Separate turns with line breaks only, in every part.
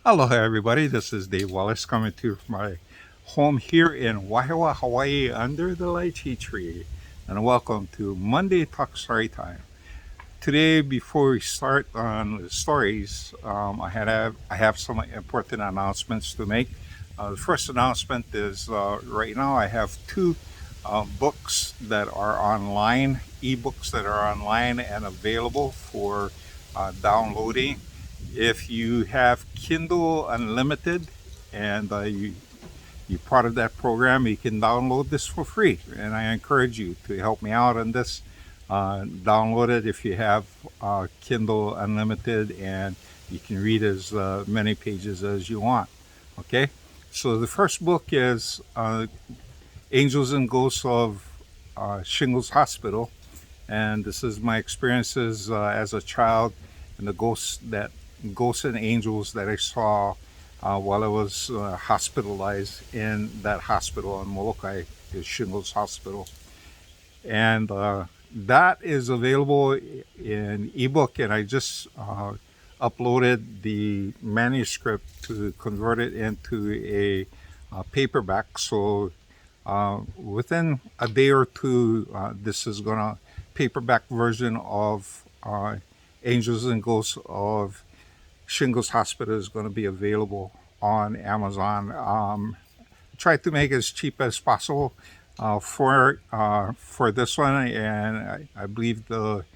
Aloha, everybody. This is Dave Wallace coming to you from my home here in Wahiawa, Hawaii, under the lychee tree. And welcome to Monday Talk Story Time. Today, before we start on the stories, I have some important announcements to make. The first announcement is right now I have two books that are online, ebooks that are online and available for downloading. If you have Kindle Unlimited and you're part of that program, you can download this for free. And I encourage you to help me out on this. Download it if you have Kindle Unlimited, and you can read as many pages as you want. Okay? So the first book is Angels and Ghosts of Shingles Hospital. And this is my experiences as a child and the ghosts and angels that I saw while I was hospitalized in that hospital in Molokai, the Shingles Hospital. And that is available in ebook, and I just uploaded the manuscript to convert it into a paperback. So within a day or two, this is gonna paperback version of Angels and Ghosts of Shingles Hospital is going to be available on Amazon. Try to make it as cheap as possible for this one, and I believe the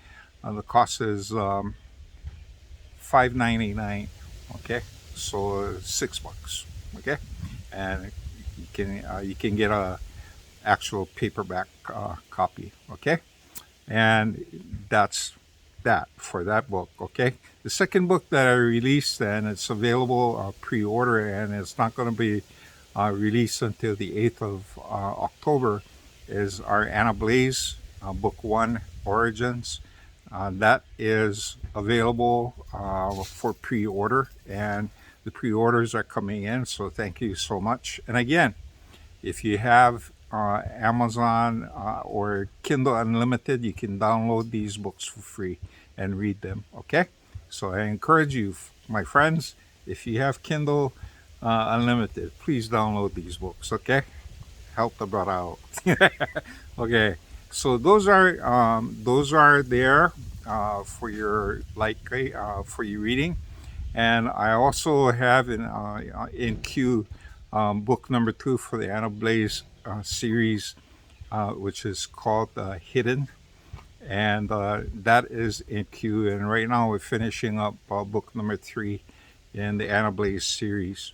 cost is $5.99. Okay, so $6. Okay, and you can get a actual paperback copy. Okay, and that's that for that book. Okay, the second book that I released, and it's available pre-order, and it's not going to be released until the 8th of October, is our Anna Blaze book one, Origins. That is available for pre-order, and the pre-orders are coming in, so thank you so much. And again, if you have Amazon or Kindle Unlimited, you can download these books for free and read them. Okay? So I encourage you, my friends, if you have Kindle Unlimited, please download these books. Okay? Help the brother out. Okay. So those are there for your for your reading, and I also have in queue book number two for the Anna Blaze series, which is called Hidden, and that is in queue. And right now we're finishing up book number three in the Anna Blaze series.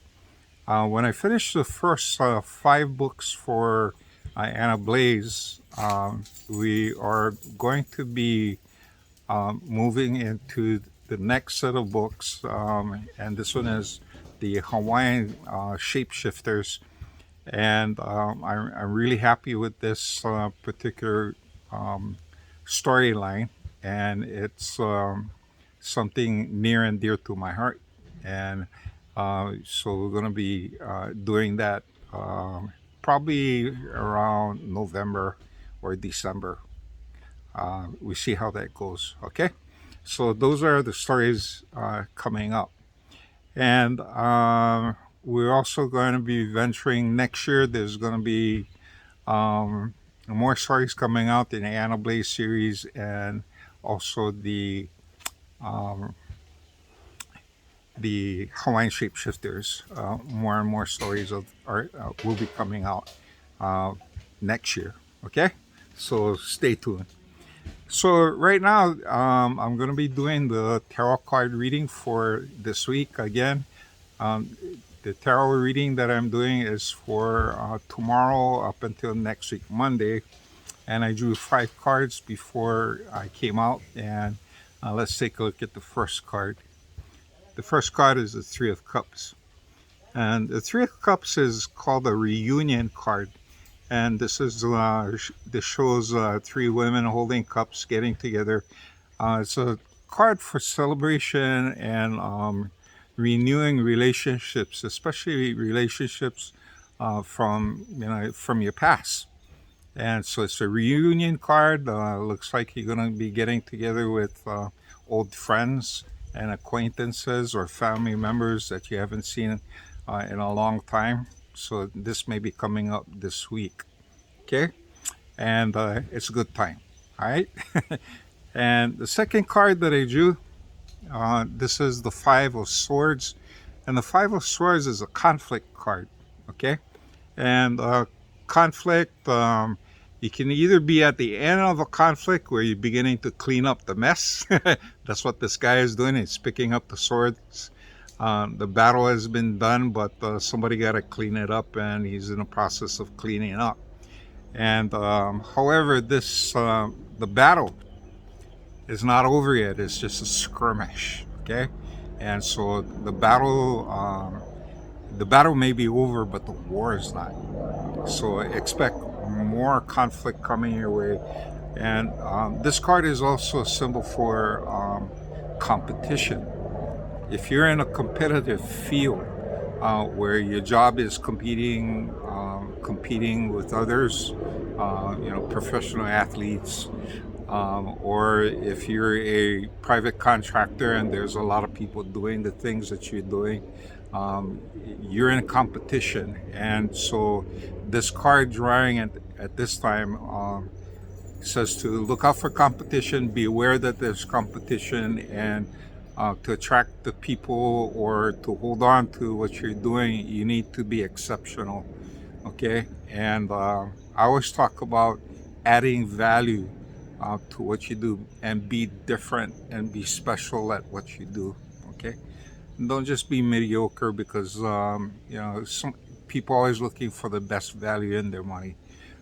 When I finish the first five books for Anna Blaze, we are going to be moving into the next set of books, and this one is the Hawaiian Shapeshifters, and I'm really happy with this particular storyline, and it's something near and dear to my heart, and so we're going to be doing that probably around November or December. We see how that goes. Okay, so those are the stories coming up, and we're also going to be venturing next year. There's going to be more stories coming out in the Anna Blaze series, and also um, the Hawaiian Shapeshifters. More and more stories will be coming out uh, next year. Okay, so stay tuned. So right now, I'm going to be doing the tarot card reading for this week again. Um, the tarot reading that I'm doing is for tomorrow up until next week, Monday. And I drew five cards before I came out. And let's take a look at the first card. The first card is the Three of Cups. And the Three of Cups is called a reunion card. And this shows three women holding cups, getting together. It's a card for celebration and renewing relationships, especially relationships from your past. And so it's a reunion card. Looks like you're going to be getting together with old friends and acquaintances or family members that you haven't seen in a long time. So this may be coming up this week. Okay, and it's a good time. All right. And the second card that I drew, this is the Five of Swords, and the Five of Swords is a conflict card. Okay, and conflict. You can either be at the end of a conflict where you're beginning to clean up the mess. That's what this guy is doing. He's picking up the swords. The battle has been done, but somebody got to clean it up, and he's in the process of cleaning up. And however, the battle is not over yet. It's just a skirmish. Okay, and so the battle may be over, but the war is not. So expect more conflict coming your way. And this card is also a symbol for competition. If you're in a competitive field where your job is competing with others, professional athletes, or if you're a private contractor and there's a lot of people doing the things that you're doing, you're in competition. And so this card drawing at this time says to look out for competition, be aware that there's competition, and to attract the people or to hold on to what you're doing, you need to be exceptional. Okay, and I always talk about adding value to what you do and be different and be special at what you do. Okay, and don't just be mediocre, because some people are always looking for the best value in their money.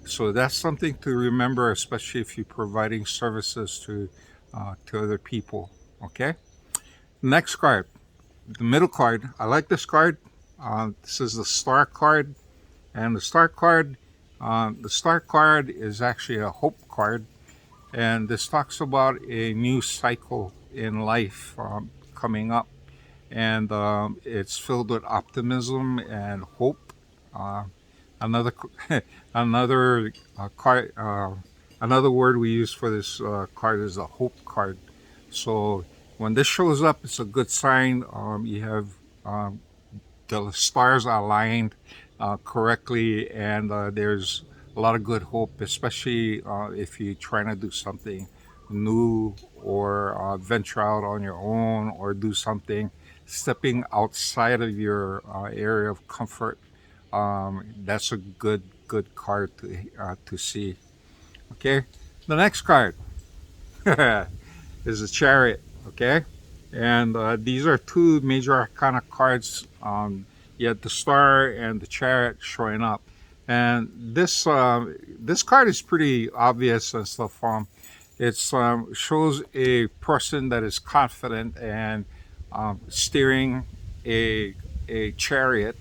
So that's something to remember, especially if you're providing services to other people. Okay, next card, the middle card. I like this card. This is the Star card, and the Star card is actually a hope card, and this talks about a new cycle in life coming up, and it's filled with optimism and hope. Uh, another another card, another word we use for this card is a hope card. So when this shows up, it's a good sign. You have um, the stars are aligned correctly, and there's a lot of good hope, especially if you're trying to do something new or venture out on your own or do something, stepping outside of your area of comfort. That's a good card to see. Okay, the next card is a Chariot. Okay, and these are two major arcana cards. You had the Star and the Chariot showing up, and this card is pretty obvious and stuff. It shows a person that is confident and steering a chariot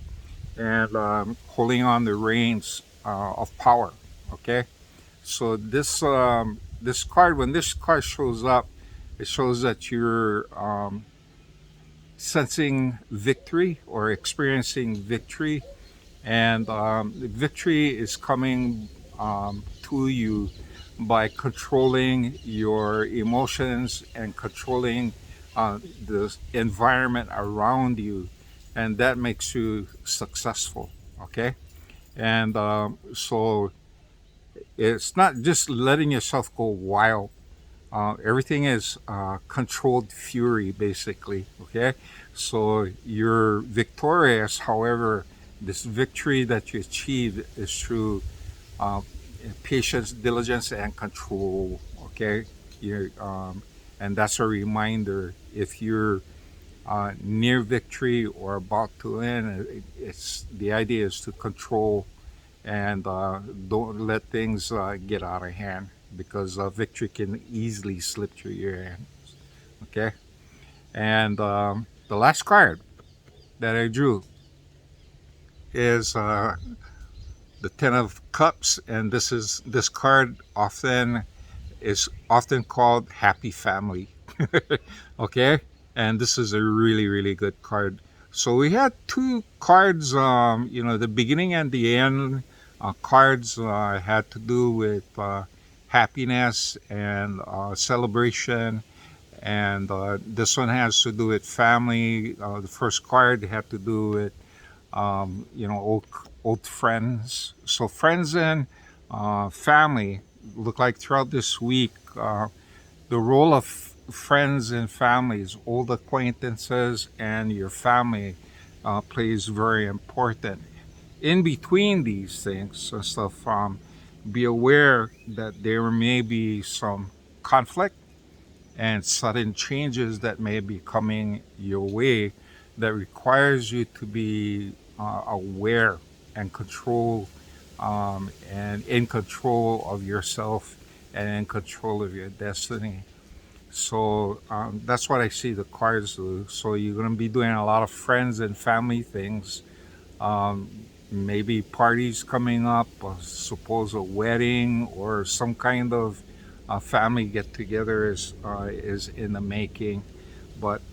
and holding on the reins of power. Okay, so this card, when this card shows up, it shows that you're sensing victory or experiencing victory, and victory is coming to you by controlling your emotions and controlling the environment around you, and that makes you successful. Okay, and so it's not just letting yourself go wild. Everything is controlled fury, basically. Okay, so you're victorious. However, this victory that you achieve is through uh, patience, diligence, and control. Okay, you and that's a reminder. If you're near victory or about to end, it's the idea is to control and don't let things get out of hand, because victory can easily slip through your hands. Okay, and the last card that I drew is the Ten of Cups, and this card is often called Happy Family. Okay, and this is a really good card. So we had two cards, the beginning and the end cards had to do with happiness and celebration And this one has to do with family. The first card had to do with old friends. So friends and family look like throughout this week. The role of friends and families, old acquaintances, and your family plays very important. In between these things and stuff, be aware that there may be some conflict and sudden changes that may be coming your way that requires you to be aware and in control of yourself and in control of your destiny. So that's what I see the cards do. So you're going to be doing a lot of friends and family things. Um, Maybe parties coming up, suppose a wedding or some kind of family get together is in the making. But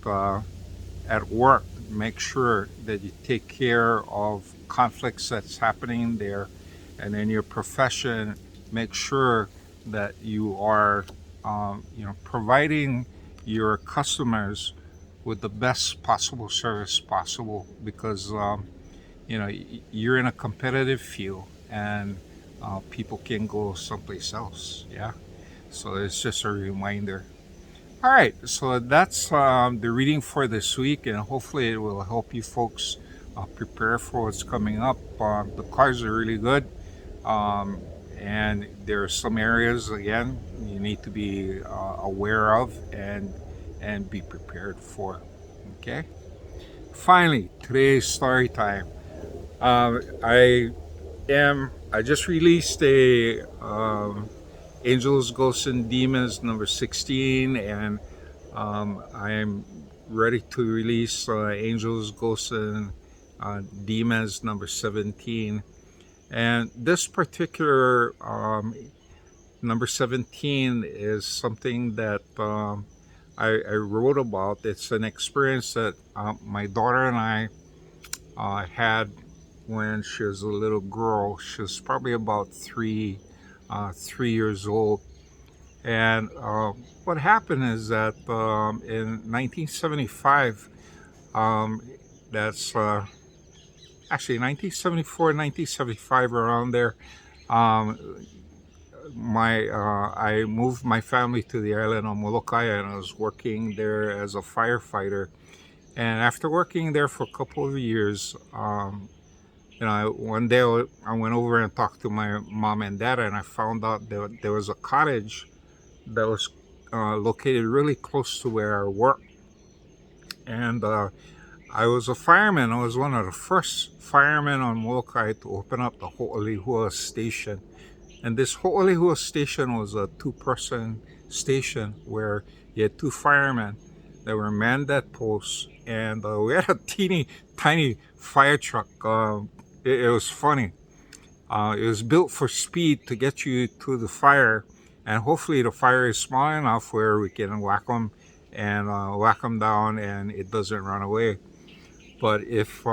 at work, make sure that you take care of conflicts that's happening there, and in your profession, make sure that you are, providing your customers with the best possible service possible because you're in a competitive field and people can go someplace else. Yeah, so it's just a reminder. All right, so that's the reading for this week, and hopefully it will help you folks prepare for what's coming up. The cards are really good, um, and there are some areas again you need to be aware of and be prepared for. Okay. Finally, today's story time. I just released a Angels, Ghosts, and Demons number 16, and I am ready to release Angels, Ghosts, and Demons number 17. And this particular number 17 is something that I wrote about. It's an experience that my daughter and I had when she was a little girl. She was probably about 3 years old. And what happened is that in 1975, um, that's actually 1974, 1975, around there, um, I moved my family to the island of Molokai, and I was working there as a firefighter. And after working there for a couple of years, one day I went over and talked to my mom and dad, and I found out that there was a cottage that was located really close to where I worked. And I was a fireman. I was one of the first firemen on Molokai to open up the Ho'olihua station. And this Ho'olihua station was a two-person station where you had two firemen that were manned that post. And we had a teeny tiny fire truck. It was funny. It was built for speed to get you to the fire, and hopefully the fire is small enough where we can whack them and whack them down, and it doesn't run away. But if we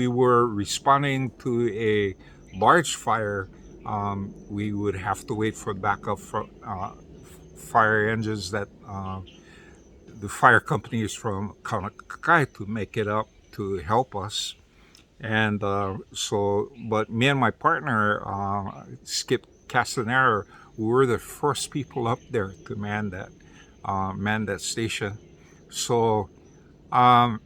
were responding to a large fire, we would have to wait for backup fire engines that the fire companies from Kaunakakai to make it up to help us. And but me and my partner, Skip Castanera, we were the first people up there to man that station. So I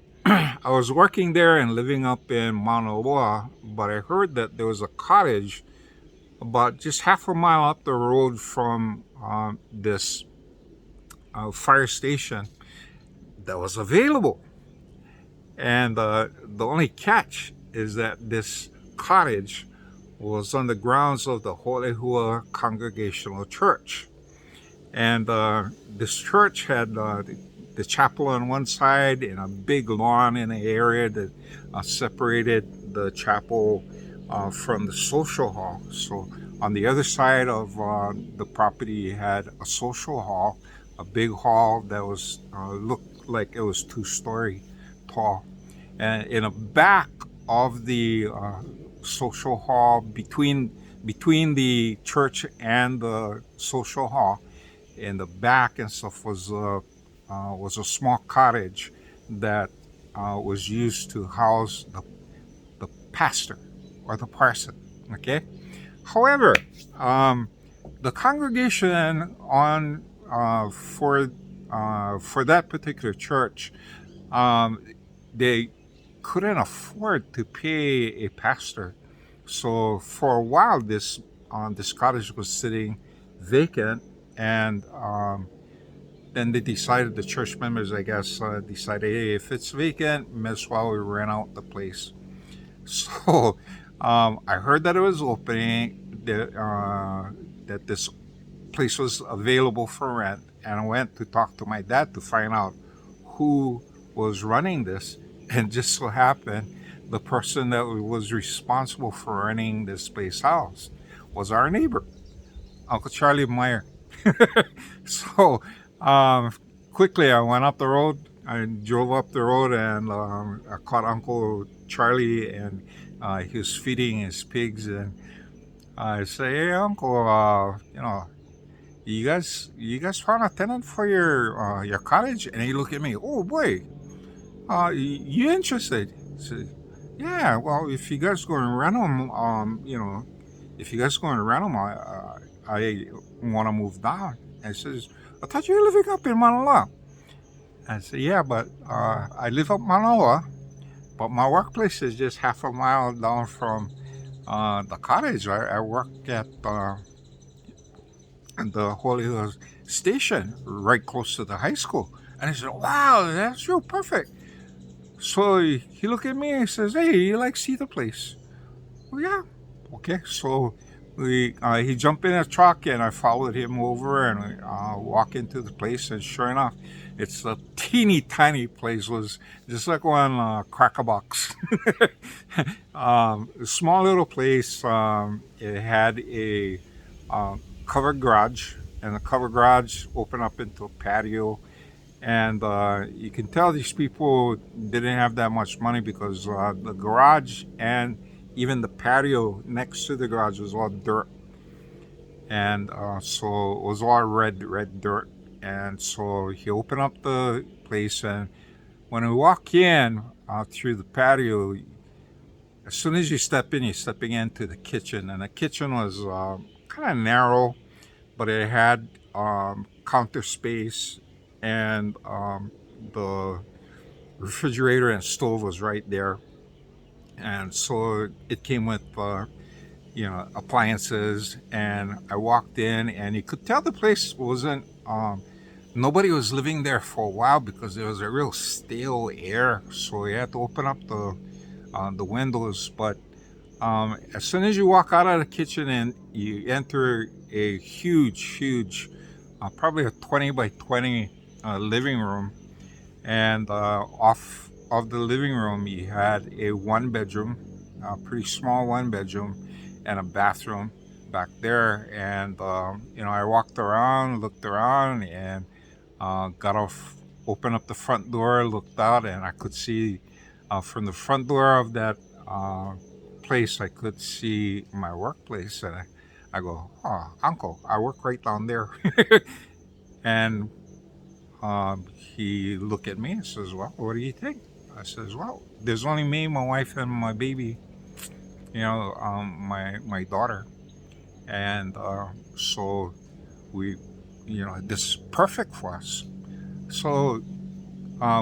was working there and living up in Mauna Loa, but I heard that there was a cottage about just half a mile up the road from this fire station that was available. And the only catch is that this cottage was on the grounds of the Ho'olihua Congregational Church. And this church had the chapel on one side and a big lawn in the area that separated the chapel from the social hall. So on the other side of the property, you had a social hall, a big hall that was looked like it was 2-story tall. And in the back of the social hall, between the church and the social hall, in the back and stuff was a small cottage that was used to house the pastor or the parson. Okay. However, the congregation on for that particular church, um, they couldn't afford to pay a pastor, so for a while this cottage was sitting vacant, and then they decided, the church members, I guess, decided, hey, if it's vacant, might as well we rent out the place. So I heard that it was opening, that this place was available for rent, and I went to talk to my dad to find out who was running this. And just so happened, the person that was responsible for running this place house was our neighbor, Uncle Charlie Meyer. So um, quickly, I went up the road. I drove up the road, and I caught Uncle Charlie, and he was feeding his pigs. And I say, "Hey, Uncle, you guys found a tenant for your cottage?" And he looked at me. "Oh boy, you interested?" I said, "Yeah. Well, if you guys going to rent them, if you guys going to rent them, I want to move down." And he says, "I thought you were living up in Manila." I said, "Yeah, but I live up Manila, but my workplace is just half a mile down from the cottage. I work at the Holy Hills station, right close to the high school." And he said, "Wow, that's real perfect." So he looked at me and he says, "Hey, you like see the place?" Well, yeah. Okay. So he jumped in a truck, and I followed him over, and we walk into the place, and sure enough, it's a teeny tiny place. It was just like one cracker box. A small little place. It had a covered garage, and the covered garage opened up into a patio. And you can tell these people didn't have that much money, because the garage and even the patio next to the garage was all dirt, and so it was all red dirt. And so he opened up the place, and when we walk in through the patio, as soon as you step in, you're stepping into the kitchen, and the kitchen was kind of narrow, but it had counter space, and the refrigerator and stove was right there. And so it came with appliances. And I walked in, and you could tell the place wasn't nobody was living there for a while, because there was a real stale air, so you had to open up the windows. But as soon as you walk out of the kitchen and you enter a huge, probably a 20 by 20 living room, and off of the living room you had a one bedroom, a pretty small one bedroom, and a bathroom back there. And I walked around, looked around, and got off, opened up the front door, looked out, and I could see from the front door of that place, I could see my workplace. And I go, "Oh, Uncle, I work right down there." And he looked at me and says, "Well, what do you think?" I says, "Well, there's only me, my wife, and my baby, my daughter. And so we, this is perfect for us." So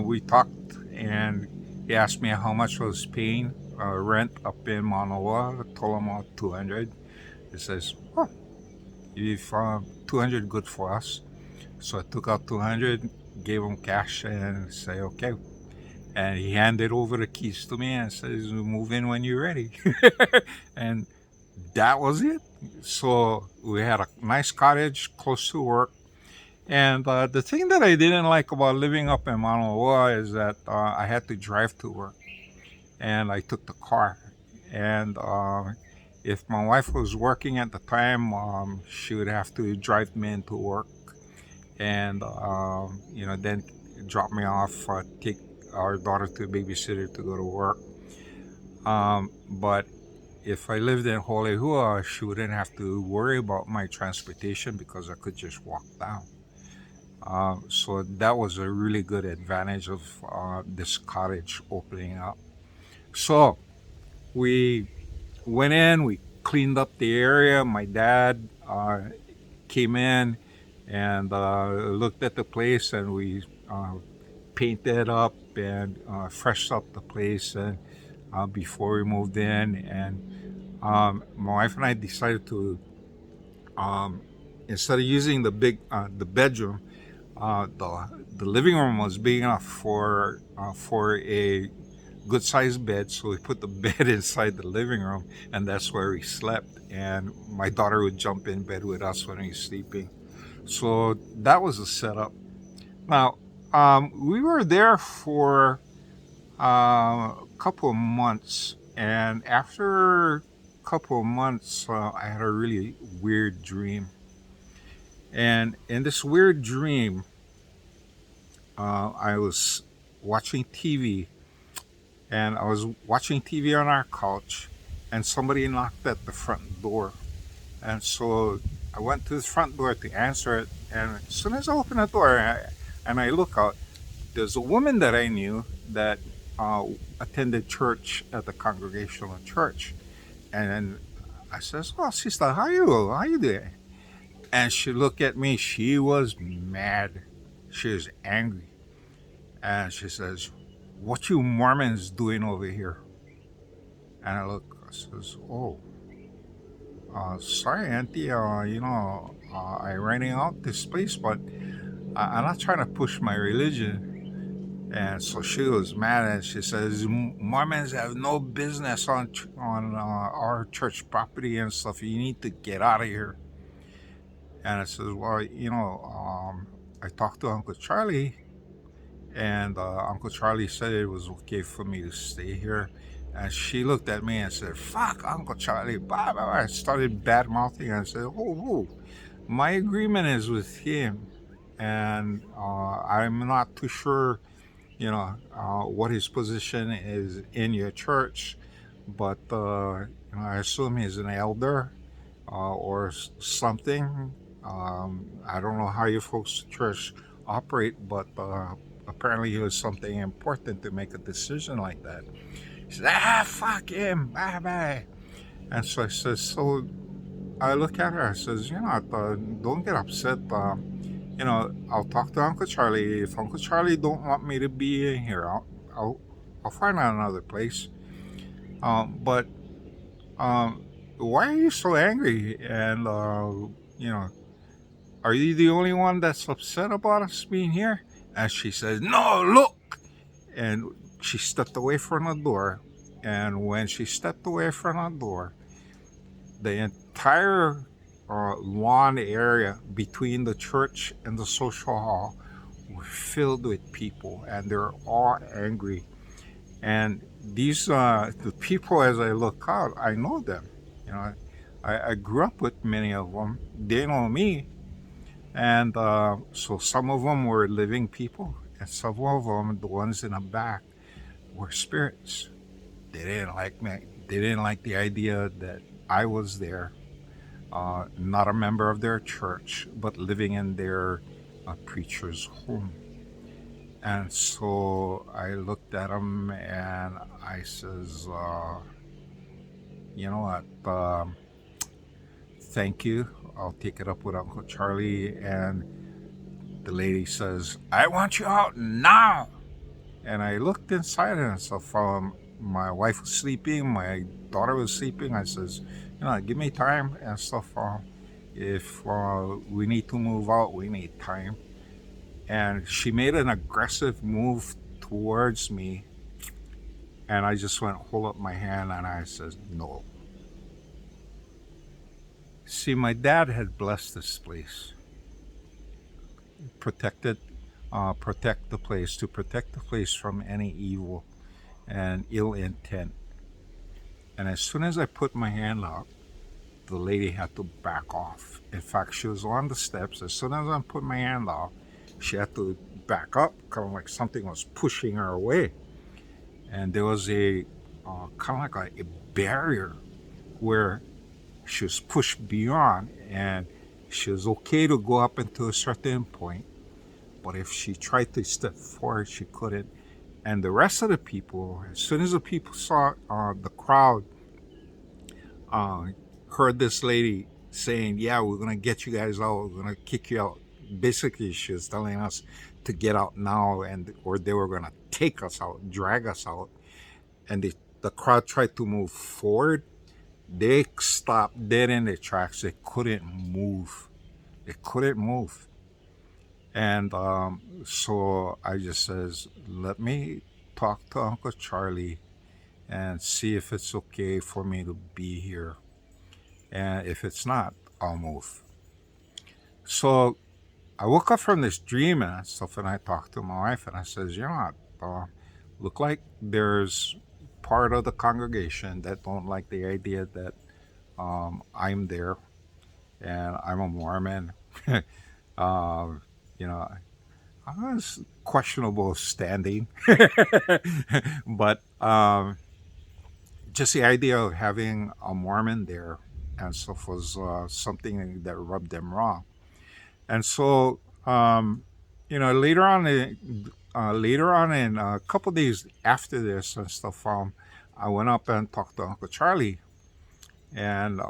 we talked, and he asked me how much I was paying rent up in Manoa. I told him about 200. He says, "Oh, if 200 good for us." So I took out 200, gave him cash, and say, "Okay." And he handed over the keys to me and says, "Move in when you're ready." And that was it. So we had a nice cottage close to work. And the thing that I didn't like about living up in Mauna Loa is that I had to drive to work, and I took the car. And if my wife was working at the time, she would have to drive me into work, and then drop me off, take our daughter to a babysitter to go to work. But if I lived in Holehua, she wouldn't have to worry about my transportation, because I could just walk down. So that was a really good advantage of this cottage opening up. So we went in, we cleaned up the area. My dad came in and looked at the place, and we painted up and freshed up the place and before we moved in. And my wife and I decided to, um, instead of using the bedroom, the living room was big enough for a good sized bed, so we put the bed inside the living room, and that's where we slept. And my daughter would jump in bed with us when we were sleeping. So that was the setup. Now, we were there for a couple of months, and after a couple of months, I had a really weird dream. And in this weird dream, I was watching TV, and I was watching TV on our couch, and somebody knocked at the front door. And so I went to the front door to answer it, and as soon as I opened the door and I look out, there's a woman that I knew that uh, attended church at the Congregational Church. And I says, "Oh, sister, how you? How you doing?" And she looked at me. She was mad. She was angry. And she says, "What you Mormons doing over here?" And I look, I says, "Oh, sorry, Auntie. I renting out this place, but I'm not trying to push my religion." And so she was mad, and she says, "Mormons have no business on our church property and stuff. You need to get out of here." And I says, "Well, I talked to Uncle Charlie, and Uncle Charlie said it was okay for me to stay here." And she looked at me and said, "Fuck Uncle Charlie." Blah, blah, blah. I started bad mouthing and I said, "Oh, my agreement is with him, and I'm not too sure, what his position is in your church, but I assume he's an elder or something. I don't know how your folks' church operate, but apparently it was something important to make a decision like that." She said, "Ah, fuck him, bye bye." And so I says, so I look at her. I says, don't get upset. I'll talk to Uncle Charlie. If Uncle Charlie don't want me to be in here, I'll, I'll find out another place. But um, why are you so angry? And you know, are you the only one that's upset about us being here? And she says, "No, look." And she stepped away from the door. And when she stepped away from the door, the entire lawn area between the church and the social hall were filled with people, and they're all angry. And these the people, as I look out, I know them. You know, I grew up with many of them. They know me, and so some of them were living people, and some of them, the ones in the back, were spirits. They didn't like me. They didn't like the idea that I was there, not a member of their church, but living in their preacher's home. And so I looked at him and I says, "You know what? Thank you. I'll take it up with Uncle Charlie." And the lady says, "I want you out now." And I looked inside and stuff. My wife was sleeping, my daughter was sleeping. I says, "Give me time and stuff. If we need to move out, we need time." And she made an aggressive move towards me, and I just went, hold up my hand, and I says, "No." See, my dad had blessed this place, protected, protect the place from any evil and ill intent. And as soon as I put my hand out, the lady had to back off. In fact, she was on the steps. As soon as I put my hand out, she had to back up, kind of like something was pushing her away. And there was a kind of like a barrier where she was pushed beyond, and she was okay to go up until a certain point. but if she tried to step forward, she couldn't. And the rest of the people, as soon as the people saw the crowd, uh, heard this lady saying, "Yeah, we're gonna get you guys out. We're gonna kick you out." Basically, she was telling us to get out now, and or they were gonna take us out, drag us out. And the crowd tried to move forward. They stopped dead in their tracks. They couldn't move. They couldn't move. And so I just says, let me talk to Uncle Charlie and see if it's okay for me to be here. And if it's not, I'll move. So I woke up from this dream and stuff, and I talked to my wife, and I says, you know, look like there's part of the congregation that don't like the idea that I'm there, and I'm a Mormon. uh, you know, I was questionable standing, but just the idea of having a Mormon there and stuff was something that rubbed them wrong. And so, later on in a couple days after this and stuff, I went up and talked to Uncle Charlie, and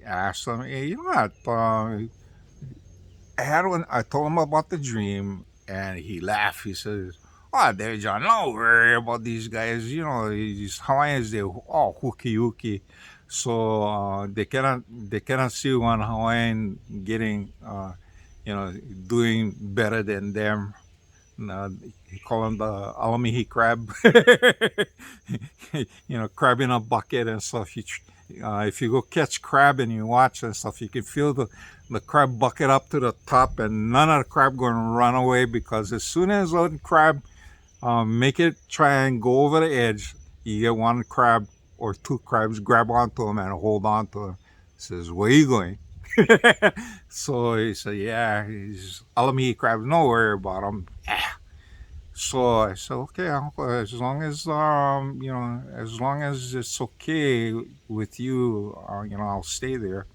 asked him, hey, you know what? I told him about the dream, and he laughed. He says, "Oh, there, John, don't worry about these guys. You know, these Hawaiians, they all hooky hooky, so they cannot see one Hawaiian getting, doing better than them." He call them the alamihi crab, crab in a bucket and stuff. If you go catch crab and you watch and stuff, you can feel the crab bucket up to the top, and none of the crab going to run away, because as soon as one crab make it try and go over the edge, you get one crab or two crabs grab onto him and hold on to him. Says, "Where are you going?" So he said, "Yeah, he's alamihi crabs. No worry about him." So I said, "Okay, Uncle, as long as it's okay with you, I'll stay there."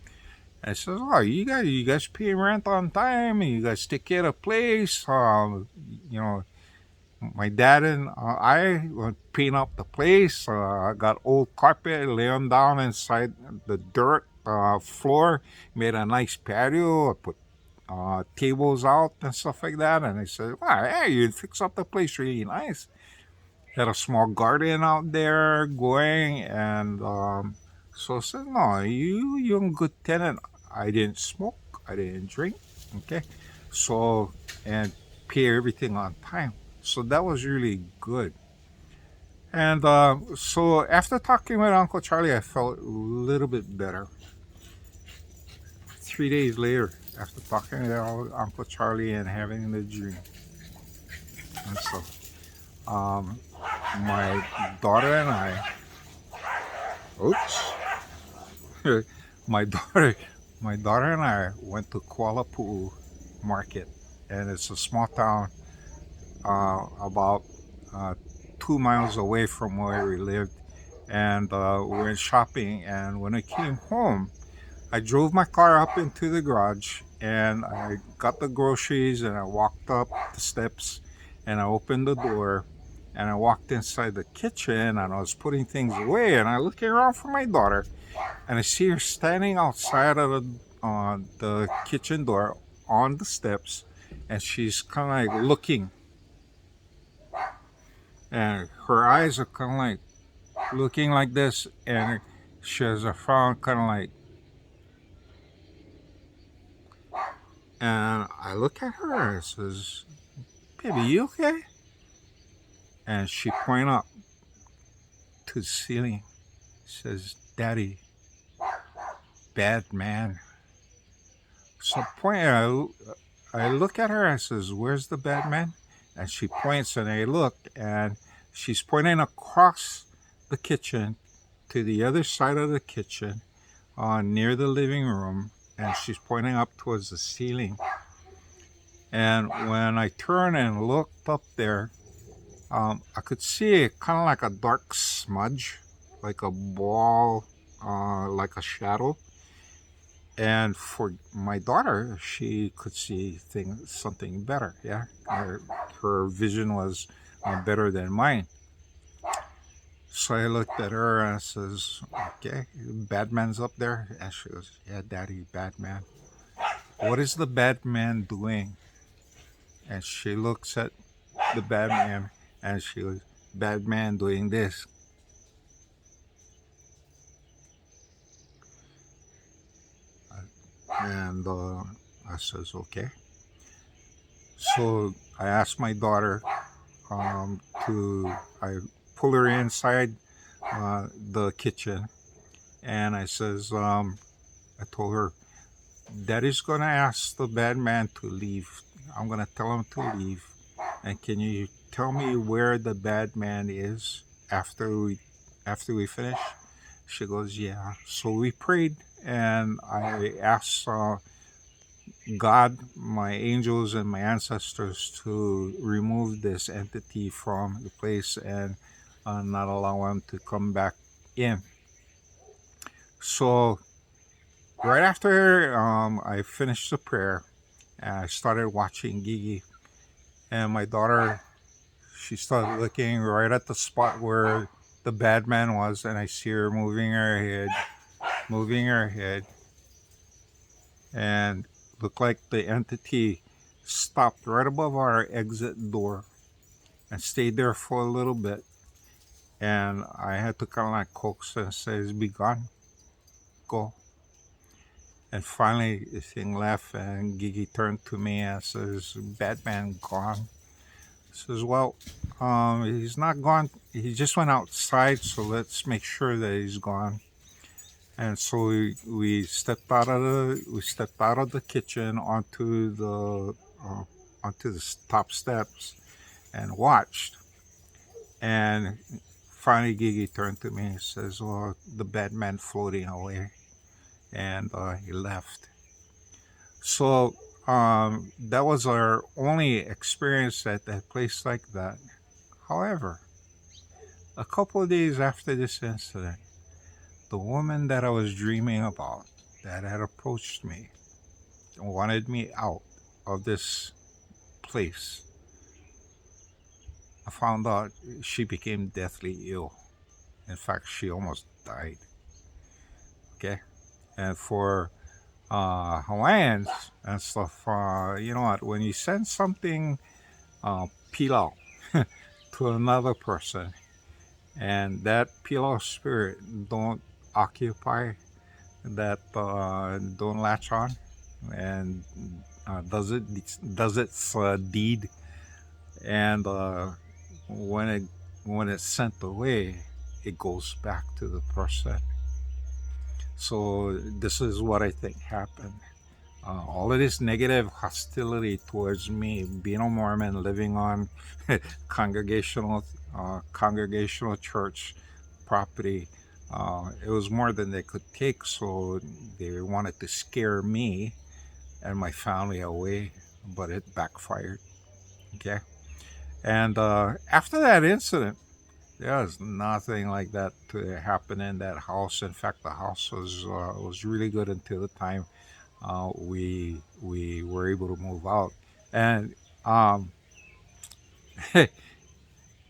And I says, "Oh, you guys pay rent on time. You guys take care of the place. You know, my dad and I paint up the place. I got old carpet, lay them down inside the dirt floor, made a nice patio. I put tables out and stuff like that." And I said, "Wow, hey, you fix up the place really nice. Had a small garden out there going." And so I said, "No, you're a good tenant. I didn't smoke. I didn't drink. Okay. So, and pay everything on time." So that was really good. And so after talking with Uncle Charlie, I felt a little bit better. 3 days later, after talking with Uncle Charlie and having the dream and stuff, um, my daughter and I, oops, my daughter, my daughter and I went to Kuala Pu'u Market, and it's a small town about uh, 2 miles away from where we lived, and we went shopping. And when I came home, I drove my car up into the garage, and I got the groceries, and I walked up the steps, and I opened the door, and I walked inside the kitchen, and I was putting things away, and I looking around for my daughter, and I see her standing outside of the kitchen door on the steps, and she's kind of like looking, and her eyes are kind of like looking like this, and she has a frown kind of like, and I look at her and I says, "Baby, you okay?" And she point up to the ceiling, says, "Daddy, bad man." So I look at her and says, "Where's the bad man?" And she points, and I look, and she's pointing across the kitchen to the other side of the kitchen, near the living room, and she's pointing up towards the ceiling. And when I turned and looked up there, I could see kind of like a dark smudge, like a ball, like a shadow. And for my daughter, she could see something better. Yeah, her vision was better than mine. So I looked at her and I says, "Okay, bad man's up there." And she goes, "Yeah, Daddy, bad man. What is the bad man doing?" And she looks at the bad man and she goes, "Bad man doing this." And I says, "Okay." So I asked my daughter I pull her inside the kitchen, and I told her, Daddy's gonna ask the bad man to leave. I'm gonna tell him to leave, and can you tell me where the bad man is after we finish? She goes, yeah. So we prayed, and I asked God, my angels, and my ancestors to remove this entity from the place and not allow him to come back in. So right after I finished the prayer, I started watching Gigi, and my daughter, she started looking right at the spot where the bad man was, and I see her moving her head, and looked like the entity stopped right above our exit door and stayed there for a little bit. And I had to kind of like coax and says, "Be gone, go." And finally, the thing left, and Gigi turned to me and says, "Batman gone." Says, "Well, he's not gone. He just went outside, so let's make sure that he's gone." And so we stepped out of the kitchen onto the top steps and watched. And finally, Gigi turned to me and says, "Oh, the bad man floating away," and he left. So that was our only experience at that place like that. However, a couple of days after this incident, the woman that I was dreaming about that had approached me and wanted me out of this place, I found out she became deathly ill. In fact, she almost died. Okay. And for Hawaiians and stuff, you know what? When you send something pilau to another person, and that pilau spirit don't occupy, that don't latch on, and does its deed, and when it when it's sent away, it goes back to the person. So this is what I think happened. All of this negative hostility towards me, being a Mormon, living on congregational church property, it was more than they could take. So they wanted to scare me and my family away, but it backfired. Okay, and after that incident, there was nothing like that to happen in that house. In fact, the house was really good until the time we were able to move out. And um,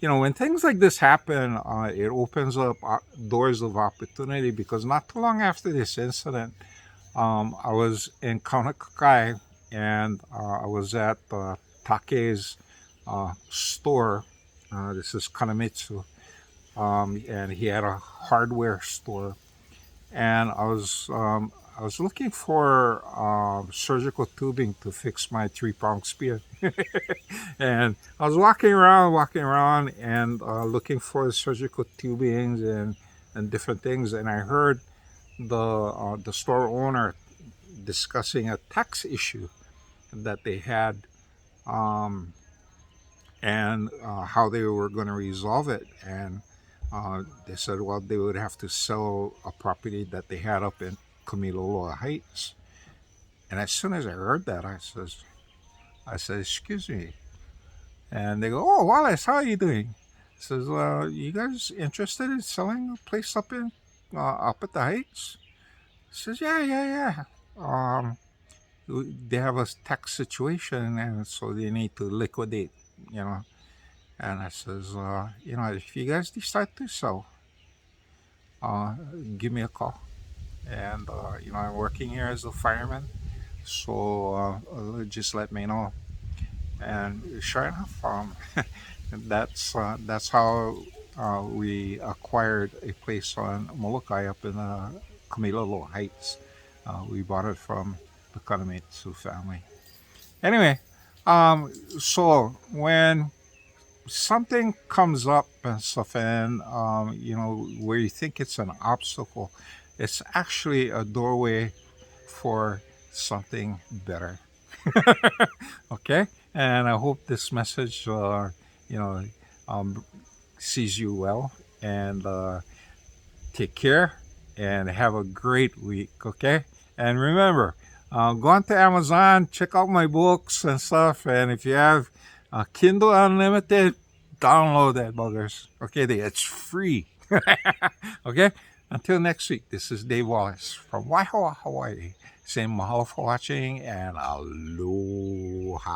when things like this happen, it opens up doors of opportunity. Because not too long after this incident, I was in Kaunakakai, and I was at Take's store. This is Kanamitsu, and he had a hardware store, and I was looking for surgical tubing to fix my 3-prong spear. And I was walking around, and looking for surgical tubings and different things. And I heard the store owner discussing a tax issue that they had, um, and how they were going to resolve it. And they said, well, they would have to sell a property that they had up in Kamilolo Heights. And as soon as I heard that, I said, excuse me. And they go, oh, Wallace, how are you doing? I says, well, you guys interested in selling a place up at the Heights? He says, yeah, yeah, yeah. um, they have a tax situation, and so they need to liquidate, you know. And I says, if you guys decide to sell, uh, give me a call. And, I'm working here as a fireman, so just let me know. And sure enough, that's how we acquired a place on Molokai up in Camilolo Heights. We bought it from the Kanamitsu family. Anyway, so when something comes up and stuff, and where you think it's an obstacle, it's actually a doorway for something better. Okay, and I hope this message, you know, um, sees you well, and take care and have a great week. Okay, and remember, go on to Amazon, check out my books and stuff, and if you have Kindle Unlimited, download that buggers. Okay, it's free. Okay, until next week, this is Dave Wallace from Waihoa, Hawaii, saying mahalo for watching and aloha.